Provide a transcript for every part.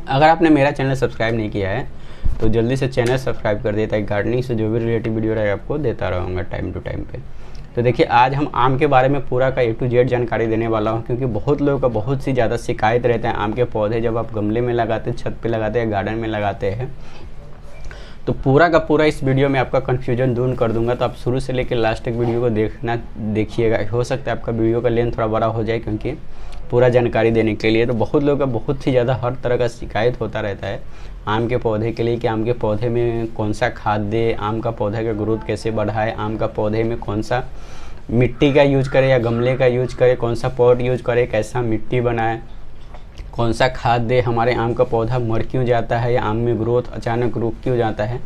अगर आपने मेरा चैनल सब्सक्राइब नहीं किया है तो जल्दी से चैनल सब्सक्राइब कर देता है। गार्डनिंग से जो भी रिलेटिव वीडियो रहेगा आपको देता रहूँगा टाइम टू टाइम पे। तो देखिए आज हम आम के बारे में पूरा का A to Z जानकारी देने वाला हूँ, क्योंकि बहुत लोगों का बहुत सी ज़्यादा शिकायत रहता है आम के पौधे जब आप गमले में लगाते हैं, छत पे लगाते हैं, गार्डन में लगाते हैं। तो पूरा का पूरा इस वीडियो में आपका कन्फ्यूजन दूर कर दूंगा। तो आप शुरू से लेकर लास्ट तक वीडियो को देखिएगा। हो सकता है आपका वीडियो का लेंथ थोड़ा बड़ा हो जाए, क्योंकि पूरा जानकारी देने के लिए तो बहुत लोगों का बहुत ही ज़्यादा हर तरह का शिकायत होता रहता है आम के पौधे के लिए कि आम के पौधे में कौन सा खाद दे, आम का पौधे का ग्रोथ कैसे बढ़ाए, आम का पौधे में कौन सा मिट्टी का यूज करे या गमले का यूज करे, कौन सा पॉट यूज करे, कैसा मिट्टी बनाए, कौन सा खाद दे, हमारे आम का पौधा मर क्यों जाता है या आम में ग्रोथ अचानक रुक क्यों जाता है।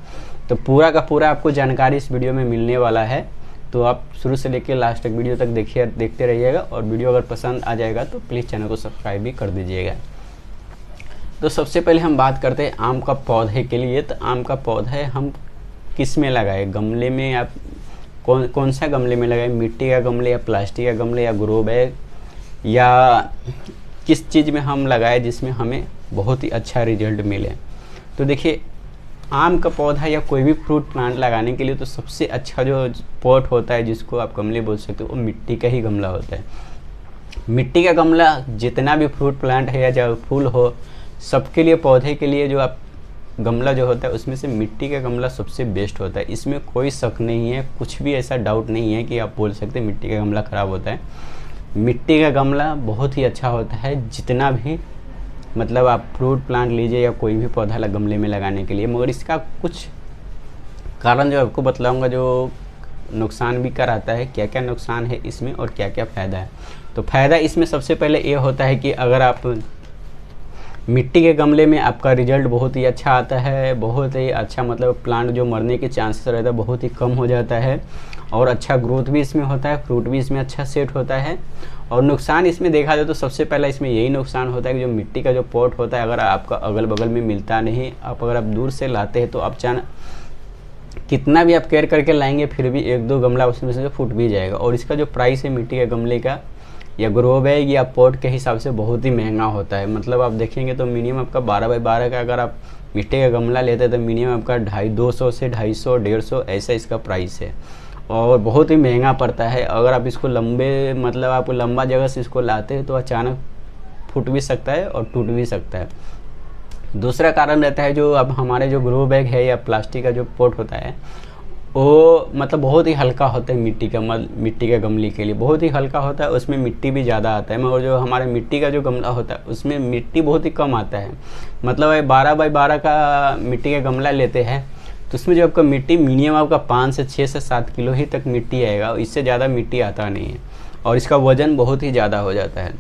तो पूरा का पूरा आपको जानकारी इस वीडियो में मिलने वाला है। तो आप शुरू से लेकर लास्ट तक वीडियो तक देखते रहिएगा। और वीडियो अगर पसंद आ जाएगा तो प्लीज़ चैनल को सब्सक्राइब भी कर दीजिएगा। तो सबसे पहले हम बात करते हैं आम का पौधे के लिए। तो आम का पौधा हम किस में लगाए, गमले में या कौन सा गमले में लगाए, मिट्टी का गमले या प्लास्टिक का गमले या ग्रो बैग, या किस चीज़ में हम लगाए जिसमें हमें बहुत ही अच्छा रिजल्ट मिले। तो देखिए आम का पौधा या कोई भी फ्रूट प्लांट लगाने के लिए तो सबसे अच्छा जो पॉट होता है, जिसको आप गमले बोल सकते हो, वो मिट्टी का ही गमला होता है। मिट्टी का गमला जितना भी फ्रूट प्लांट है या जो फूल हो, सबके लिए पौधे के लिए जो आप गमला जो होता है उसमें से मिट्टी का गमला सबसे बेस्ट होता है। इसमें कोई शक नहीं है, कुछ भी ऐसा डाउट नहीं है कि आप बोल सकते हैं मिट्टी का गमला ख़राब होता है। मिट्टी का गमला बहुत ही अच्छा होता है। जितना भी मतलब आप फ्रूट प्लांट लीजिए या कोई भी पौधा गमले में लगाने के लिए, मगर इसका कुछ कारण जो आपको बतलाऊंगा जो नुकसान भी कराता है, क्या क्या नुकसान है इसमें और क्या क्या फ़ायदा है। तो फ़ायदा इसमें सबसे पहले ये होता है कि अगर आप मिट्टी के गमले में आपका रिजल्ट बहुत ही अच्छा आता है, बहुत ही अच्छा, मतलब प्लांट जो मरने के चांसेस रहता है बहुत ही कम हो जाता है और अच्छा ग्रोथ भी इसमें होता है, फ्रूट भी इसमें अच्छा सेट होता है। और नुकसान इसमें देखा जाए तो सबसे पहला इसमें यही नुकसान होता है कि जो मिट्टी का जो पॉट होता है अगर आपका अगल बगल में मिलता नहीं, अगर आप दूर से लाते हैं तो आप कितना भी आप केयर करके लाएंगे फिर भी एक दो गमला उसमें से फूट भी जाएगा। और इसका जो प्राइस है मिट्टी के गमले का या ग्रो बैग या पॉट के हिसाब से बहुत ही महंगा होता है। मतलब आप देखेंगे तो मिनिमम आपका 12x12 का अगर आप मिट्टी का गमला लेते हैं तो मिनिमम आपका 250 से 250 150 ऐसा इसका प्राइस है और बहुत ही महंगा पड़ता है। अगर आप इसको लंबे मतलब आप लंबा जगह से इसको लाते हैं तो अचानक फूट भी सकता है और टूट भी सकता है। दूसरा कारण रहता है जो अब हमारे जो ग्रो बैग है या प्लास्टिक का जो पॉट होता है वो मतलब बहुत ही हल्का होता है। मिट्टी के गमले के लिए बहुत ही हल्का होता है, उसमें मिट्टी भी ज़्यादा आता है। मगर जो हमारे मिट्टी का जो गमला होता है उसमें मिट्टी बहुत ही कम आता है। मतलब 12x12 का मिट्टी का गमला लेते हैं तो उसमें जो आपका मिट्टी मिनिमम आपका 5 से 6 से 7 किलो ही तक मिट्टी आएगा, इससे ज़्यादा मिट्टी आता नहीं है और इसका वज़न बहुत ही ज़्यादा हो जाता है।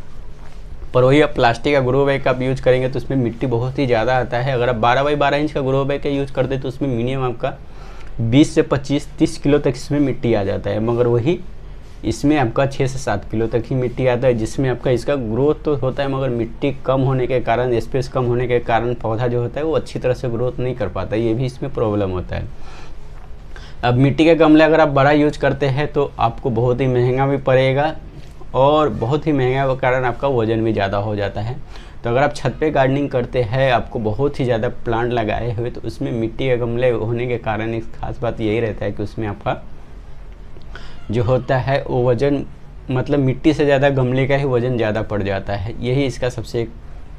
पर वही आप प्लास्टिक का ग्रो बैग का आप यूज़ करेंगे तो उसमें मिट्टी बहुत ही ज़्यादा आता है। अगर आप 12x12 इंच का ग्रो बैग का यूज़ करते तो उसमें मिनिमम आपका 20 से 25-30 किलो तक इसमें मिट्टी आ जाता है। मगर वही इसमें आपका 6 से 7 किलो तक ही मिट्टी आता है, जिसमें आपका इसका ग्रोथ तो होता है मगर मिट्टी कम होने के कारण, स्पेस कम होने के कारण पौधा जो होता है वो अच्छी तरह से ग्रोथ नहीं कर पाता। ये भी इसमें प्रॉब्लम होता है। अब मिट्टी के गमले अगर आप बड़ा यूज करते हैं तो आपको बहुत ही महंगा भी पड़ेगा और बहुत ही महंगा के कारण आपका वज़न भी ज़्यादा हो जाता है। तो अगर आप छत पे गार्डनिंग करते हैं, आपको बहुत ही ज़्यादा प्लांट लगाए हुए, तो उसमें मिट्टी के गमले होने के कारण एक ख़ास बात यही रहता है कि उसमें आपका जो होता है वो वज़न मतलब मिट्टी से ज़्यादा गमले का ही वज़न ज़्यादा पड़ जाता है। यही इसका सबसे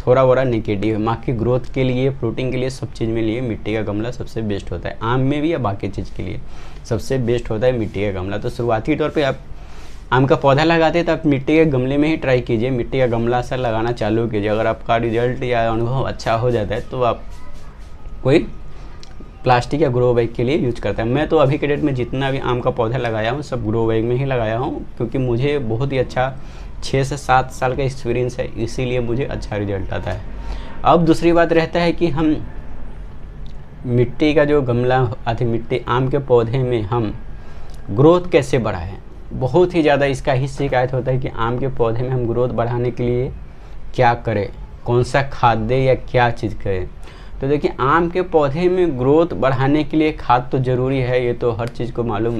थोड़ा बड़ा नेगेटिव है। माँ की ग्रोथ के लिए, फ्रूटिंग के लिए, सब चीज़ में लिए मिट्टी का गमला सबसे बेस्ट होता है। आम में भी या बाकी चीज़ के लिए सबसे बेस्ट होता है मिट्टी का गमला। तो शुरुआती तौर पर आप आम का पौधा लगाते हैं तो आप मिट्टी के गमले में ही ट्राई कीजिए, मिट्टी का गमला सा लगाना चालू कीजिए। अगर आपका रिजल्ट या अनुभव अच्छा हो जाता है तो आप कोई प्लास्टिक या ग्रो बैग के लिए यूज करता है। मैं तो अभी के डेट में जितना भी आम का पौधा लगाया हूँ सब ग्रो बैग में ही लगाया हूँ, क्योंकि मुझे बहुत ही अच्छा 6 से 7 साल का एक्सपीरियंस है, इसीलिए मुझे अच्छा रिजल्ट आता है। अब दूसरी बात रहता है कि हम मिट्टी का जो गमला मिट्टी आम के पौधे में हम ग्रोथ कैसे बढ़ाएं। बहुत ही ज़्यादा इसका ही शिकायत होता है कि आम के पौधे में हम ग्रोथ बढ़ाने के लिए क्या करें, कौन सा खाद दें या क्या चीज़ करें। तो देखिए आम के पौधे में ग्रोथ बढ़ाने के लिए खाद तो ज़रूरी है, ये तो हर चीज़ को मालूम।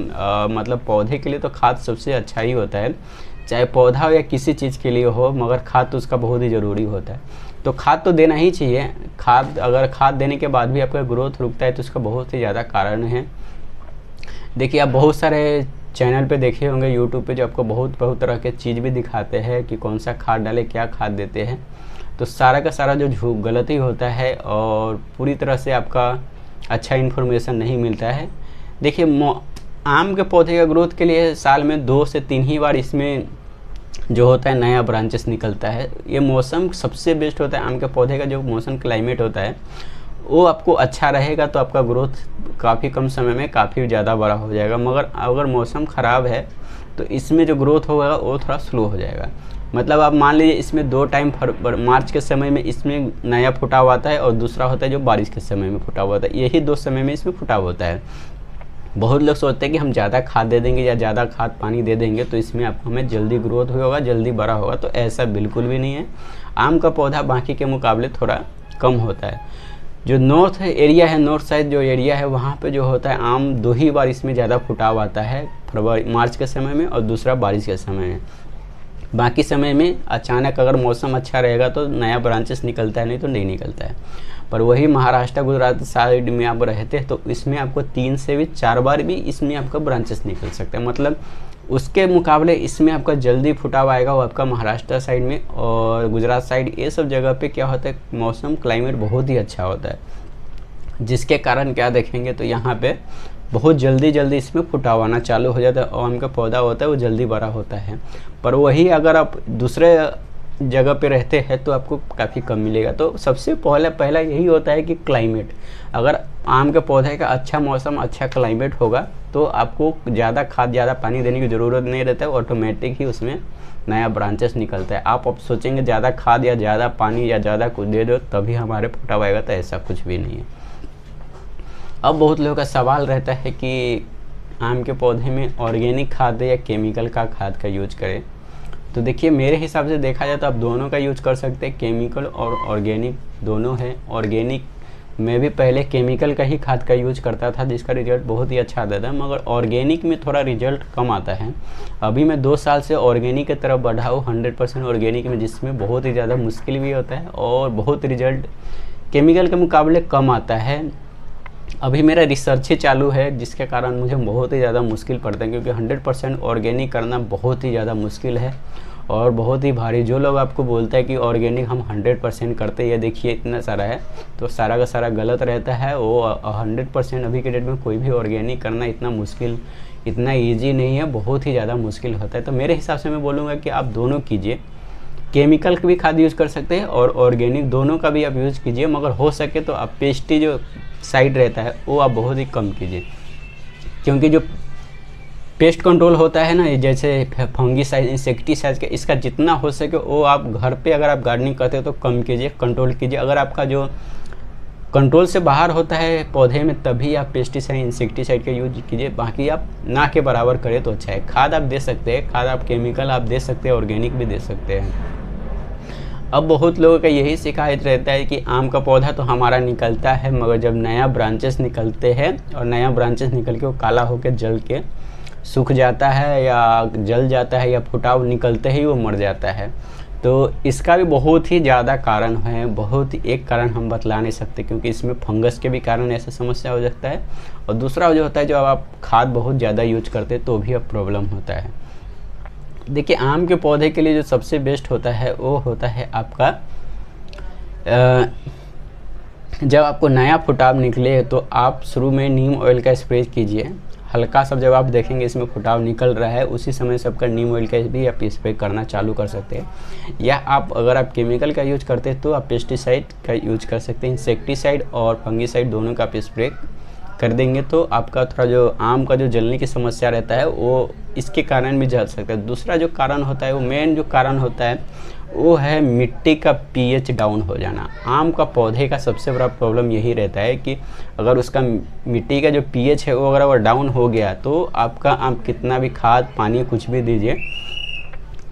मतलब पौधे के लिए तो खाद सबसे अच्छा ही होता है, चाहे पौधा हो या किसी चीज़ के लिए हो, मगर खाद तो उसका बहुत ही ज़रूरी होता है। तो खाद तो देना ही चाहिए, अगर खाद देने के बाद भी आपका ग्रोथ रुकता है तो उसका बहुत ही ज़्यादा कारण है। देखिए, आप बहुत सारे चैनल पे देखे होंगे, यूट्यूब पे, जो आपको बहुत तरह के चीज़ भी दिखाते हैं कि कौन सा खाद डालें, क्या खाद देते हैं। तो सारा का सारा जो गलती होता है और पूरी तरह से आपका अच्छा इन्फॉर्मेशन नहीं मिलता है। देखिए, आम के पौधे का ग्रोथ के लिए साल में 2 से 3 ही बार इसमें जो होता है नया ब्रांचेस निकलता है। ये मौसम सबसे बेस्ट होता है आम के पौधे का। जो मौसम क्लाइमेट होता है वो आपको अच्छा रहेगा तो आपका ग्रोथ काफ़ी कम समय में काफ़ी ज़्यादा बड़ा हो जाएगा। मगर अगर मौसम ख़राब है तो इसमें जो ग्रोथ होगा वो थोड़ा स्लो हो जाएगा। मतलब आप मान लीजिए इसमें 2 टाइम मार्च के समय में इसमें नया फुटाव आता है और दूसरा होता है जो बारिश के समय में फुटाव होता है। यही 2 समय में इसमें फुटाव होता है। बहुत लोग सोचते हैं कि हम ज़्यादा खाद दे देंगे या ज़्यादा खाद पानी दे देंगे तो इसमें आपको हमें जल्दी ग्रोथ होगा, जल्दी बड़ा होगा। तो ऐसा बिल्कुल भी नहीं है। आम का पौधा बाकी के मुकाबले थोड़ा कम होता है। जो नॉर्थ एरिया है, नॉर्थ साइड जो एरिया है, वहाँ पे जो होता है आम 2 ही बार इसमें ज़्यादा फुटाव आता है, मार्च के समय में और दूसरा बारिश के समय में। बाकी समय में अचानक अगर मौसम अच्छा रहेगा तो नया ब्रांचेस निकलता है, नहीं तो नहीं निकलता है। पर वही महाराष्ट्र गुजरात साइड में आप रहते हैं तो इसमें आपको 3 से भी 4 बार भी इसमें आपका ब्रांचेस निकल सकते हैं। मतलब उसके मुकाबले इसमें आपका जल्दी फुटाव आएगा वो आपका महाराष्ट्र साइड में और गुजरात साइड। ये सब जगह पे क्या होता है, मौसम क्लाइमेट बहुत ही अच्छा होता है, जिसके कारण क्या देखेंगे तो यहाँ पे बहुत जल्दी इसमें फुटाव आना चालू हो जाता है और आम का पौधा होता है वो जल्दी बड़ा होता है। पर वही अगर आप दूसरे जगह पे रहते हैं तो आपको काफ़ी कम मिलेगा। तो सबसे पहला यही होता है कि क्लाइमेट, अगर आम के पौधे का अच्छा मौसम, अच्छा क्लाइमेट होगा तो आपको ज़्यादा खाद, ज़्यादा पानी देने की ज़रूरत नहीं रहता है, ऑटोमेटिक ही उसमें नया ब्रांचेस निकलता है। आप अब सोचेंगे ज़्यादा खाद या ज़्यादा पानी या ज़्यादा कुछ दे दो तभी हमारे फुटाव आएगा, तो ऐसा कुछ भी नहीं है। अब बहुत लोगों का सवाल रहता है कि आम के पौधे में ऑर्गेनिक खाद या केमिकल का खाद का यूज करें। तो देखिए, मेरे हिसाब से देखा जाए तो आप दोनों का यूज कर सकते हैं, केमिकल और ऑर्गेनिक दोनों है। ऑर्गेनिक मैं भी पहले केमिकल का ही खाद का यूज करता था जिसका रिजल्ट बहुत ही अच्छा आता था, मगर ऑर्गेनिक में थोड़ा रिजल्ट कम आता है। अभी मैं 2 साल से ऑर्गेनिक की तरफ बढ़ा हूँ, 100% ऑर्गेनिक में, जिसमें बहुत ही ज़्यादा मुश्किल भी होता है और बहुत रिजल्ट केमिकल के मुकाबले कम आता है। अभी मेरा रिसर्च ही चालू है जिसके कारण मुझे बहुत ही ज़्यादा मुश्किल पड़ता है, क्योंकि 100% ऑर्गेनिक करना बहुत ही ज़्यादा मुश्किल है और बहुत ही भारी। जो लोग आपको बोलता है कि ऑर्गेनिक हम 100% करते हैं, ये देखिए इतना सारा है, तो सारा का सारा गलत रहता है। वो 100% अभी के डेट में कोई भी ऑर्गेनिक करना इतना मुश्किल, इतना ईजी नहीं है, बहुत ही ज़्यादा मुश्किल होता है। तो मेरे हिसाब से मैं बोलूँगा कि आप दोनों कीजिए, केमिकल का भी खाद यूज़ कर सकते हैं और ऑर्गेनिक दोनों का भी आप यूज़ कीजिए। मगर हो सके तो आप पेस्टिसाइड रहता है वो आप बहुत ही कम कीजिए, क्योंकि जो पेस्ट कंट्रोल होता है ना, जैसे फंगीसाइड, इंसेक्टिसाइड, इसका जितना हो सके वो आप घर पे अगर आप गार्डनिंग करते हो तो कम कीजिए, कंट्रोल कीजिए। अगर आपका जो कंट्रोल से बाहर होता है पौधे में तभी आप पेस्टिसाइड, इंसेक्टिसाइड का यूज कीजिए, बाकी आप ना के बराबर करें तो अच्छा है। खाद आप दे सकते हैं, खाद आप केमिकल आप दे सकते हैं, ऑर्गेनिक भी दे सकते हैं। अब बहुत लोगों का यही शिकायत रहता है कि आम का पौधा तो हमारा निकलता है, मगर जब नया ब्रांचेस निकलते हैं और नया ब्रांचेस निकल के वो काला होकर जल के सूख जाता है या जल जाता है या फुटाव निकलते ही वो मर जाता है। तो इसका भी बहुत ही ज़्यादा कारण है, बहुत ही एक कारण हम बतला नहीं सकते, क्योंकि इसमें फंगस के भी कारण ऐसा समस्या हो सकता है और दूसरा जो होता है, जो आप खाद बहुत ज़्यादा यूज करते हैं तो भी अब प्रॉब्लम होता है। देखिए, आम के पौधे के लिए जो सबसे बेस्ट होता है वो होता है आपका जब आपको नया फुटाव निकले तो आप शुरू में नीम ऑयल का स्प्रे कीजिए। हल्का सा जब आप देखेंगे इसमें फुटाव निकल रहा है उसी समय से आपका नीम ऑयल का भी आप स्प्रे करना चालू कर सकते हैं। या आप अगर आप केमिकल का यूज करते हैं तो आप पेस्टिसाइड का यूज कर सकते हैं। इंसेक्टिसाइड और फंगीसाइड दोनों का आप स्प्रे कर देंगे तो आपका थोड़ा जो आम का जो जलने की समस्या रहता है वो इसके कारण भी जल सकता है। दूसरा जो कारण होता है, वो मेन जो कारण होता है वो है मिट्टी का पीएच डाउन हो जाना। आम का पौधे का सबसे बड़ा प्रॉब्लम यही रहता है कि अगर उसका मिट्टी का जो पीएच है वो अगर वो डाउन हो गया तो आपका आप कितना भी खाद पानी कुछ भी दीजिए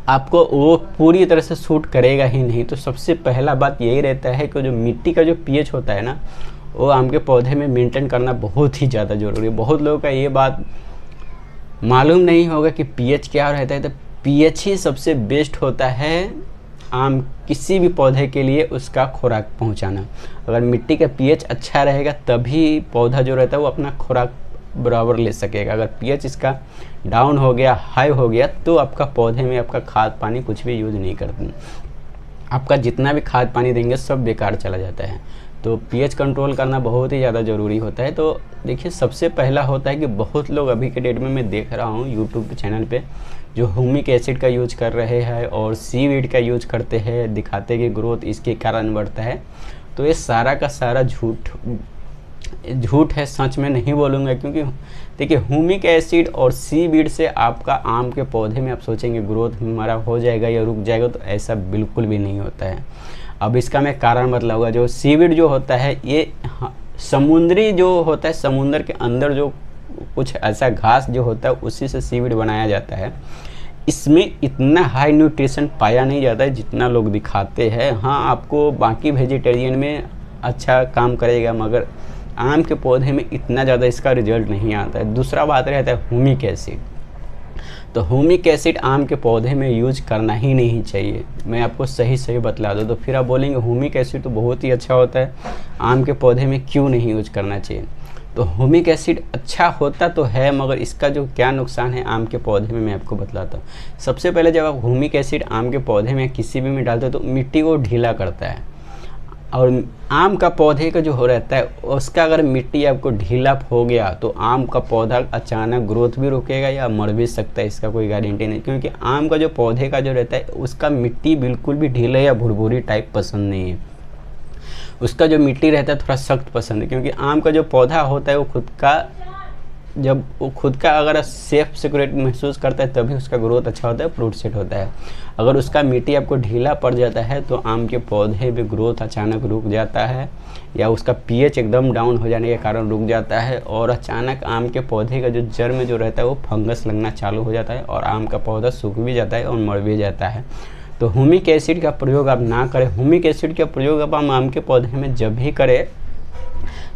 आपको वो पूरी तरह से सूट करेगा ही नहीं। तो सबसे पहला बात यही रहता है कि जो मिट्टी का जो पीएच होता है ना, वो आम के पौधे में मेंटेन करना बहुत ही ज़्यादा ज़रूरी है। बहुत लोगों का ये बात मालूम नहीं होगा कि पीएच क्या रहता है। तो पीएच ही सबसे बेस्ट होता है आम किसी भी पौधे के लिए उसका खुराक पहुंचाना। अगर मिट्टी का पीएच अच्छा रहेगा तभी पौधा जो रहता है वो अपना खुराक बराबर ले सकेगा। अगर पीएच इसका डाउन हो गया, हाई हो गया, तो आपका पौधे में आपका खाद पानी कुछ भी यूज नहीं करते, आपका जितना भी खाद पानी देंगे सब बेकार चला जाता है। तो पीएच कंट्रोल करना बहुत ही ज़्यादा ज़रूरी होता है। तो देखिए, सबसे पहला होता है कि बहुत लोग अभी के डेट में मैं देख रहा हूँ यूट्यूब चैनल पे जो ह्यूमिक एसिड का यूज कर रहे हैं और सीवीड का यूज करते हैं, दिखाते हैं कि ग्रोथ इसके कारण बढ़ता है। तो ये सारा का सारा झूठ है, सच में नहीं बोलूँगा। क्योंकि देखिए, ह्यूमिक एसिड और सीवीड से आपका आम के पौधे में आप सोचेंगे ग्रोथ हमारा हो जाएगा या रुक जाएगा, तो ऐसा बिल्कुल भी नहीं होता है। अब इसका मैं कारण बतलाऊंगा। जो सीवीड जो होता है ये समुद्री जो होता है, समुद्र के अंदर जो कुछ ऐसा घास जो होता है उसी से सीवीड बनाया जाता है। इसमें इतना हाई न्यूट्रिशन पाया नहीं जाता है जितना लोग दिखाते हैं। हाँ, आपको बाकी वेजिटेरियन में अच्छा काम करेगा, मगर आम के पौधे में इतना ज़्यादा इसका रिजल्ट नहीं आता है। दूसरा बात रहता है ह्यूमिक एसिड। तो ह्यूमिक एसिड आम के पौधे में यूज करना ही नहीं चाहिए। मैं आपको सही बतला दूँ तो फिर आप बोलेंगे ह्यूमिक एसिड तो बहुत ही अच्छा होता है, आम के पौधे में क्यों नहीं यूज करना चाहिए। तो ह्यूमिक एसिड अच्छा होता तो है, मगर इसका जो क्या नुकसान है आम के पौधे में मैं आपको बतलाता हूँ। सबसे पहले जब आप ह्यूमिक एसिड आम के पौधे में किसी भी में डालते हो तो मिट्टी को ढीला करता है। और आम का पौधे का जो हो रहता है उसका अगर मिट्टी आपको ढीला हो गया तो आम का पौधा अचानक ग्रोथ भी रुकेगा या मर भी सकता है, इसका कोई गारंटी नहीं। क्योंकि आम का जो पौधे का जो रहता है उसका मिट्टी बिल्कुल भी ढीला या भुरभुरी टाइप पसंद नहीं है। उसका जो मिट्टी रहता है थोड़ा सख्त पसंद है। क्योंकि आम का जो पौधा होता है वो खुद का अगर सेफ सिक्योरिट महसूस करता है तभी उसका ग्रोथ अच्छा होता है, फ्रूट सेट होता है। अगर उसका मिट्टी आपको ढीला पड़ जाता है तो आम के पौधे में ग्रोथ अचानक रुक जाता है, या उसका पीएच एकदम डाउन हो जाने के कारण रुक जाता है, और अचानक आम के पौधे का जो जड़ में जो रहता है वो फंगस लगना चालू हो जाता है और आम का पौधा सूख भी जाता है और मर भी जाता है। तो ह्यूमिक एसिड का प्रयोग आप ना करें। ह्यूमिक एसिड का प्रयोग आप आम के पौधे में जब भी करें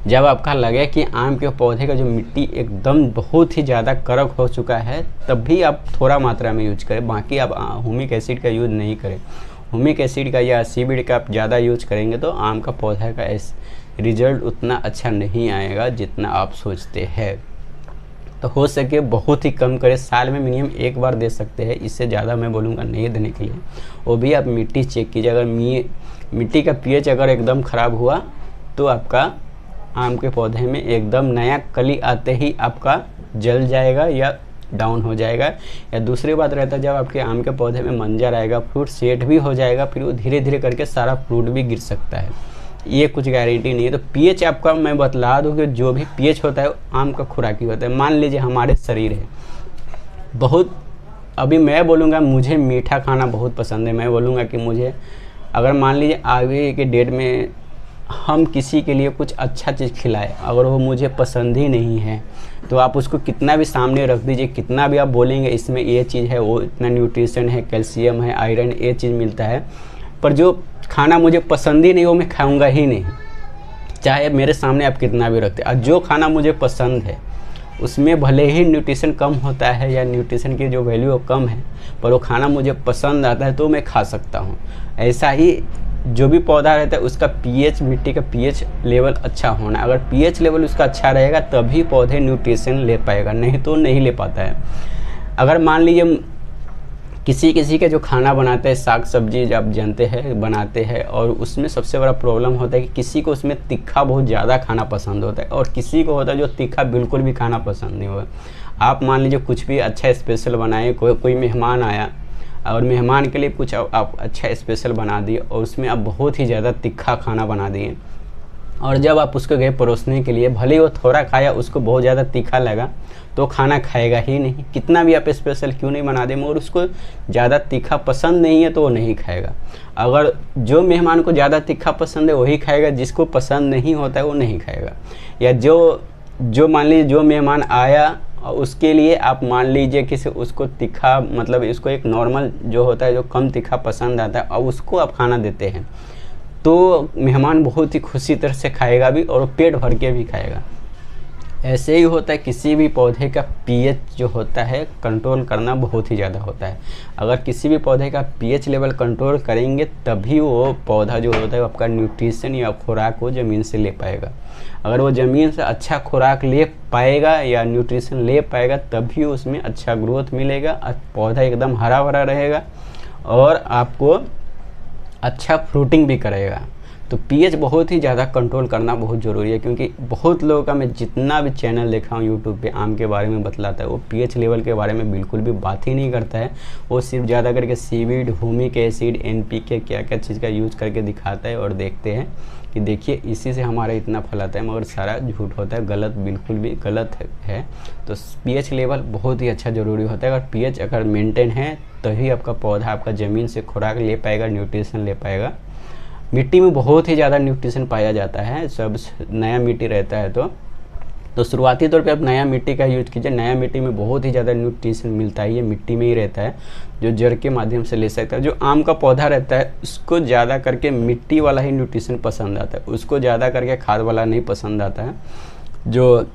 जब आपका लगे कि आम के पौधे का जो मिट्टी एकदम बहुत ही ज़्यादा कड़क हो चुका है, तब भी आप थोड़ा मात्रा में यूज करें। बाकी आप ह्यूमिक एसिड का यूज़ नहीं करें। ह्यूमिक एसिड का या सीवीड का आप ज़्यादा यूज करेंगे तो आम का पौधा का रिजल्ट उतना अच्छा नहीं आएगा जितना आप सोचते हैं। तो हो सके बहुत ही कम करें, साल में मिनिमम एक बार दे सकते हैं, इससे ज़्यादा मैं बोलूँगा नहीं देने के लिए। वो भी आप मिट्टी चेक कीजिए, अगर मिट्टी का पीएच अगर एकदम ख़राब हुआ तो आपका आम के पौधे में एकदम नया कली आते ही आपका जल जाएगा या डाउन हो जाएगा। या दूसरी बात रहता है जब आपके आम के पौधे में मंजर आएगा, फ्रूट सेट भी हो जाएगा, फिर वो धीरे धीरे करके सारा फ्रूट भी गिर सकता है, ये कुछ गारंटी नहीं है। तो पीएच आपका मैं बतला दूँ कि जो भी पीएच होता है आम का खुराकी होता है। मान लीजिए हमारे शरीर है बहुत, अभी मैं बोलूँगा मुझे मीठा खाना बहुत पसंद है, मैं बोलूँगा कि मुझे अगर मान लीजिए आगे के डेट में हम किसी के लिए कुछ अच्छा चीज़ खिलाए, अगर वो मुझे पसंद ही नहीं है तो आप उसको कितना भी सामने रख दीजिए, कितना भी आप बोलेंगे इसमें ये चीज़ है, वो इतना न्यूट्रिशन है, कैल्शियम है, आयरन, ये चीज़ मिलता है, पर जो खाना मुझे पसंद ही नहीं वो मैं खाऊंगा ही नहीं, चाहे मेरे सामने आप कितना भी रखते। और जो खाना मुझे पसंद है उसमें भले ही न्यूट्रिशन कम होता है या न्यूट्रिशन की जो वैल्यू कम है, पर वो खाना मुझे पसंद आता है तो मैं खा सकता हूँ। ऐसा ही जो भी पौधा रहता है उसका पीएच, मिट्टी का पीएच लेवल अच्छा होना, अगर पीएच लेवल उसका अच्छा रहेगा तभी पौधे न्यूट्रिशन ले पाएगा, नहीं तो नहीं ले पाता है। अगर मान लीजिए किसी के जो खाना बनाते हैं, साग सब्जी आप जानते हैं बनाते हैं, और उसमें सबसे बड़ा प्रॉब्लम होता है कि किसी को उसमें तीखा बहुत ज़्यादा खाना पसंद होता है और किसी को होता है जो तीखा बिल्कुल भी खाना पसंद नहीं होता। आप मान लीजिए कुछ भी अच्छा स्पेशल बनाए, कोई मेहमान आया और मेहमान के लिए कुछ आप अच्छा स्पेशल बना दिए और उसमें आप बहुत ही ज़्यादा तीखा खाना बना दिए, और जब आप उसको गए परोसने के लिए, भले वो थोड़ा खाया उसको बहुत ज़्यादा तीखा लगा तो खाना खाएगा ही नहीं, कितना भी आप स्पेशल क्यों नहीं बना दें, मगर उसको ज़्यादा तीखा पसंद नहीं है तो वो नहीं खाएगा। अगर जो मेहमान को ज़्यादा तीखा पसंद है वही खाएगा, जिसको पसंद नहीं होता है वो नहीं खाएगा। या जो मान लीजिए जो मेहमान आया उसके लिए आप मान लीजिए कि उसको तीखा, मतलब इसको एक नॉर्मल जो होता है जो कम तीखा पसंद आता है और उसको आप खाना देते हैं तो मेहमान बहुत ही खुशी तरह से खाएगा भी और पेट भर के भी खाएगा। ऐसे ही होता है, किसी भी पौधे का पीएच जो होता है कंट्रोल करना बहुत ही ज़्यादा होता है। अगर किसी भी पौधे का पीएच लेवल कंट्रोल करेंगे तभी वो पौधा जो होता है आपका न्यूट्रिशन या खुराक वो ज़मीन से ले पाएगा। अगर वो ज़मीन से अच्छा खुराक ले पाएगा या न्यूट्रिशन ले पाएगा तभी उसमें अच्छा ग्रोथ मिलेगा, पौधा एकदम हरा भरा रहेगा और आपको अच्छा फ्रूटिंग भी करेगा। तो पीएच बहुत ही ज़्यादा कंट्रोल करना बहुत ज़रूरी है, क्योंकि बहुत लोगों का मैं जितना भी चैनल देखा हूँ यूट्यूब पे आम के बारे में बतलाता है वो पीएच लेवल के बारे में बिल्कुल भी बात ही नहीं करता है। वो सिर्फ ज़्यादा करके सीवीड, ह्यूमिक एसिड, एनपीके क्या क्या चीज़ का यूज़ करके दिखाता है और देखते हैं कि देखिए इसी से हमारा इतना फल आता है, मगर सारा झूठ होता है, गलत, बिल्कुल भी गलत है। तो पीएच लेवल बहुत ही अच्छा ज़रूरी होता है। अगर पीएच अगर मेंटेन है तभी आपका पौधा आपका ज़मीन से खुराक ले पाएगा, न्यूट्रिशन ले पाएगा। मिट्टी में बहुत ही ज़्यादा न्यूट्रिशन पाया जाता है, सब नया मिट्टी रहता है तो शुरुआती तौर पे आप नया मिट्टी का यूज कीजिए। नया मिट्टी में बहुत ही ज़्यादा न्यूट्रिशन मिलता है, ये मिट्टी में ही रहता है, जो जड़ के माध्यम से ले सकता है। जो आम का पौधा रहता है उसको ज़्यादा करके मिट्टी वाला ही न्यूट्रिशन पसंद आता है, उसको ज़्यादा करके खाद वाला नहीं पसंद आता है। जो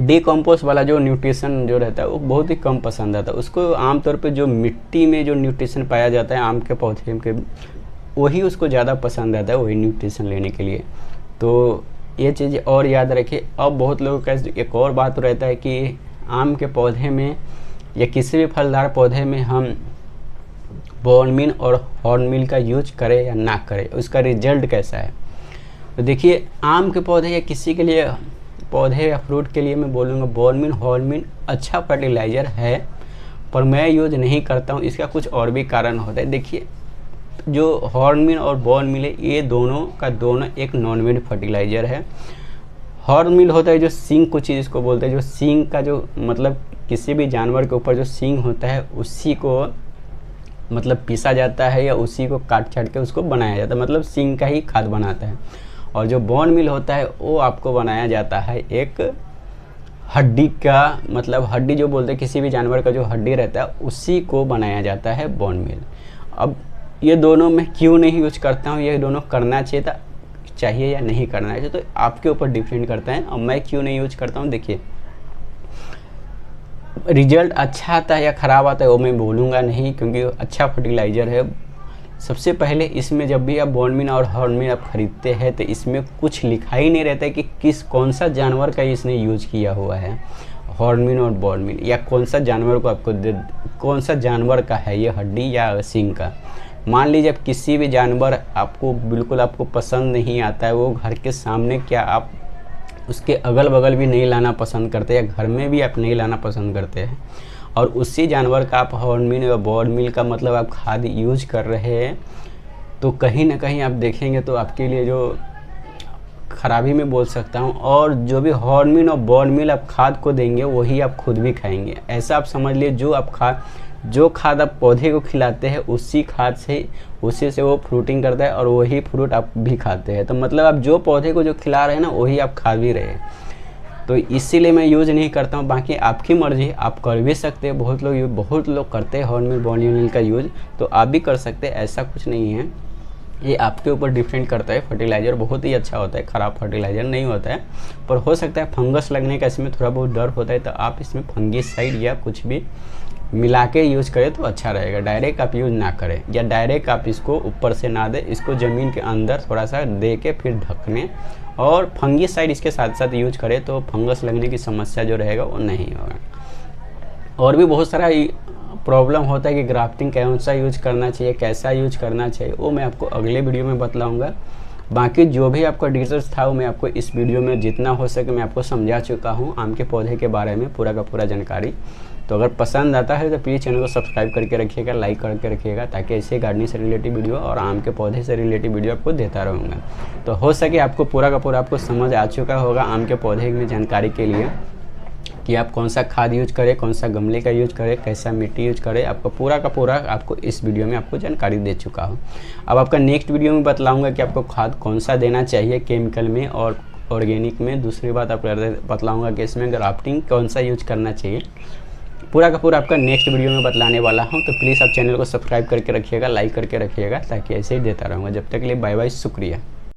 डिकम्पोस्ट वाला जो न्यूट्रिशन जो रहता है वो बहुत ही कम पसंद आता है उसको। आमतौर पर जो मिट्टी में जो न्यूट्रिशन पाया जाता है आम के पौधे के, वही उसको ज़्यादा पसंद आता है, वही न्यूट्रिशन लेने के लिए। तो ये चीज़ और याद रखिए। अब बहुत लोगों का एक और बात रहता है कि आम के पौधे में या किसी भी फलदार पौधे में हम बोन मील और हॉर्न मील का यूज करें या ना करें, उसका रिजल्ट कैसा है। तो देखिए आम के पौधे या किसी के लिए पौधे या फ्रूट के लिए मैं बोलूँगा बोन मील, हॉर्न मील अच्छा फर्टिलाइज़र है, पर मैं यूज नहीं करता हूँ। इसका कुछ और भी कारण होता है। देखिए जो हॉर्न मील और बोन मील है ये दोनों का दोनों एक नॉन वेज फर्टिलाइज़र है। हॉर्न मील होता है जो सींग को चीज़ इसको बोलते हैं, जो सींग का जो मतलब किसी भी जानवर के ऊपर जो सींग होता है उसी को मतलब पीसा जाता है या उसी को काट छाट के उसको बनाया जाता है, मतलब सींग का ही खाद बनाता है। और जो बोन मील होता है वो आपको बनाया जाता है एक हड्डी का, मतलब हड्डी जो बोलते हैं किसी भी जानवर का जो हड्डी रहता है उसी को बनाया जाता है बोन मील। अब ये दोनों मैं क्यों नहीं यूज करता हूँ, ये दोनों करना चाहिए या नहीं करना चाहिए तो आपके ऊपर डिपेंड करता है। और मैं क्यों नहीं यूज करता हूँ, देखिए रिजल्ट अच्छा आता है या ख़राब आता है वो मैं बोलूँगा नहीं, क्योंकि अच्छा फर्टिलाइज़र है। सबसे पहले इसमें जब भी आप बोन मील और हॉर्न मील आप ख़रीदते हैं तो इसमें कुछ लिखा ही नहीं रहता है कि कौन सा जानवर का इसने यूज किया हुआ है, हॉर्न मील और बोन मील, या कौन सा जानवर को आपको कौन सा जानवर का है ये हड्डी या सींग का। मान लीजिए अब किसी भी जानवर आपको बिल्कुल आपको पसंद नहीं आता है, वो घर के सामने क्या आप उसके अगल बगल भी नहीं लाना पसंद करते या घर में भी आप नहीं लाना पसंद करते हैं, और उसी जानवर का आप हॉर्न मील या बोन मील का मतलब आप खाद यूज कर रहे हैं, तो कहीं ना कहीं आप देखेंगे तो आपके लिए जो खराबी में बोल सकता हूँ। और जो भी हॉर्न मील और बोन मील आप खाद को देंगे वही आप खुद भी खाएंगे। ऐसा आप समझ लिए जो खाद आप पौधे को खिलाते हैं उसी से वो फ्रूटिंग करता है और वही फ्रूट आप भी खाते हैं। तो मतलब आप जो पौधे को जो खिला रहे हैं ना वही आप खा भी रहे हैं। तो इसीलिए मैं यूज़ नहीं करता हूँ। बाकी आपकी मर्जी, आप कर भी सकते हैं, बहुत लोग करते हैं हॉर्न मील बोन मील का यूज़, तो आप भी कर सकते हैं, ऐसा कुछ नहीं है। ये आपके ऊपर डिपेंड करता है। फर्टिलाइज़र बहुत ही अच्छा होता है, ख़राब फर्टिलाइज़र नहीं होता है, पर हो सकता है फंगस लगने का इसमें थोड़ा बहुत डर होता है, तो आप इसमें फंगिसाइड या कुछ भी मिला के यूज़ करें तो अच्छा रहेगा। डायरेक्ट आप यूज़ ना करें या डायरेक्ट आप इसको ऊपर से ना दें, इसको ज़मीन के अंदर थोड़ा सा दे के फिर ढकने और फंगिसाइड इसके साथ साथ यूज करें तो फंगस लगने की समस्या जो रहेगा वो नहीं होगा। और भी बहुत सारा प्रॉब्लम होता है कि ग्राफ्टिंग कौन सा यूज करना चाहिए, कैसा यूज करना चाहिए, वो मैं आपको अगले वीडियो में बतलाऊँगा। बाकी जो भी आपका डिटेल्स था वो मैं आपको इस वीडियो में जितना हो सके मैं आपको समझा चुका हूँ आम के पौधे के बारे में पूरा का पूरा जानकारी। तो अगर पसंद आता है तो प्लीज़ चैनल को सब्सक्राइब करके रखिएगा, लाइक करके रखिएगा, ताकि ऐसे गार्डनिंग से रिलेटेड वीडियो और आम के पौधे से रिलेटेड वीडियो आपको देता रहूँगा। तो हो सके आपको पूरा का पूरा आपको समझ आ चुका होगा आम के पौधे में जानकारी के लिए कि आप कौन सा खाद यूज करें, कौन सा गमले का यूज करें, कैसा मिट्टी यूज करें, आपको पूरा का पूरा आपको इस वीडियो में आपको जानकारी दे चुका हूँ। अब आपका नेक्स्ट वीडियो में बतलाऊँगा कि आपको खाद कौन सा देना चाहिए केमिकल में और ऑर्गेनिक में। दूसरी बात आपको बतलाऊँगा कि इसमें ग्राफ्टिंग कौन सा यूज करना चाहिए, पूरा का पूरा आपका नेक्स्ट वीडियो में बतलाने वाला हूं। तो प्लीज़ आप चैनल को सब्सक्राइब करके रखिएगा, लाइक करके रखिएगा, ताकि ऐसे ही देता रहूँगा। जब तक के लिए बाय बाय, शुक्रिया।